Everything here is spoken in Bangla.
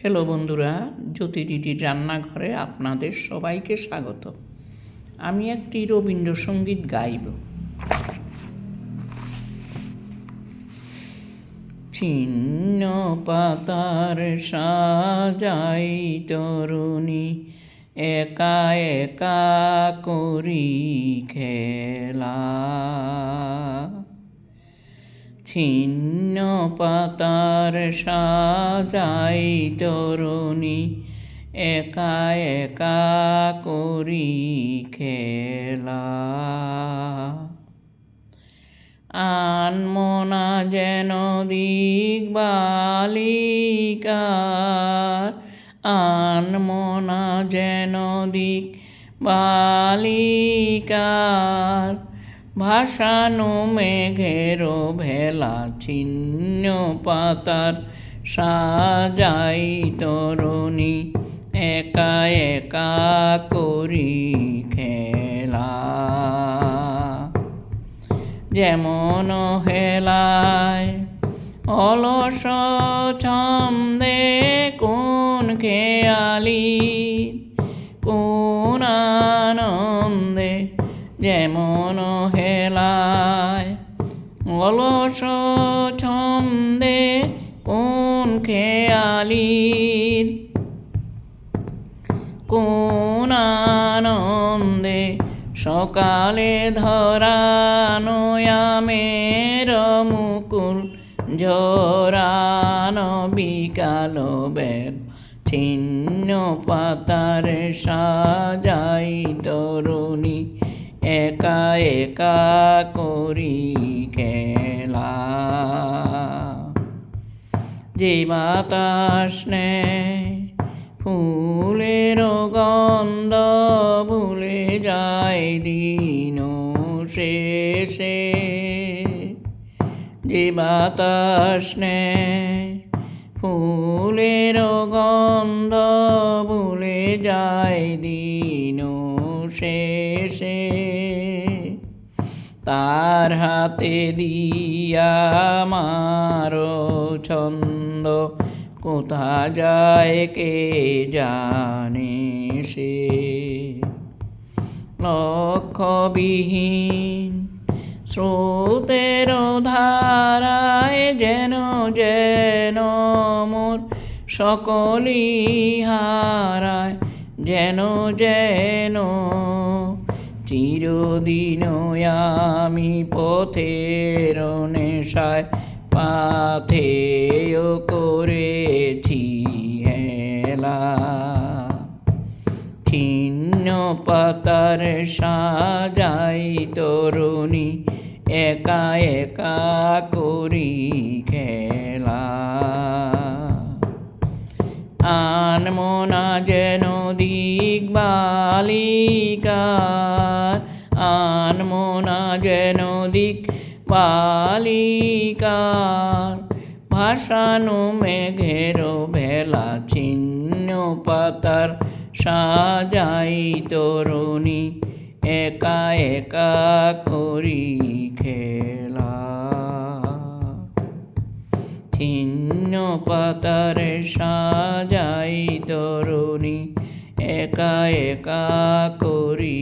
হ্যালো বন্ধুরা, জ্যোতি দিদির রান্নাঘরে আপনাদের সবাইকে স্বাগত। আমি একটি রবীন্দ্রসঙ্গীত গাইব। ছিন্ন পাতার সাজাই তরুণী, একা একা করি খেলা। ছিন্ন পাতার সাজাই তরুণী, একা একা করি খেলা। আনমনা যেন দিক বালিকার, আনমনা যেন দিক বালিকার। ভাসানো মেঘের ভেলা, ছিন্ন পাতার সাজাই তরুণী, একা একা করি খেলা। যেমন হেলায় অলস ছন্দে কোন খেয়ালি কোন আনন্দে, যেমন হেলায় অলস ছন্দে কোন খেয়ালির কোন আনন্দে। সকালে ধরানো আমের মুকুল, ঝরানো বিকাল বেল, ছিন্ন পাতার সাজাই তরুণী, একা একা করি খেলা। যে বাতাস নেয় ফুলের গন্ধ, ভুলে যায় দিন শেষে। যে বাতাস নেয় ফুলের গন্ধ, ভুলে যায় দিন শেষে। তার হাতে দিয়া মারো ছন্দ, কোথা যায় কে জানে সে। লক্ষ্যবিহীন স্রোতের ধারায় যেন যেন মোর সকলই হারায়, যেন যেন চিরদিন আমি পথের নেশায় পাথেয় করেছি হেলা। ছিন্ন পাতার সাজাই তরুণী, একা একা করি খেলা। আনমনা যেন দিক বালিকার, আনমনা যেন দিক বালিকার। ভাসানো মেঘের ভেলা, ছিন্ন পাতার সাজাই তরুণী, একা একা করি খেলা। ছিন্ন পাতার সাজাই তরুণী, একা একা করি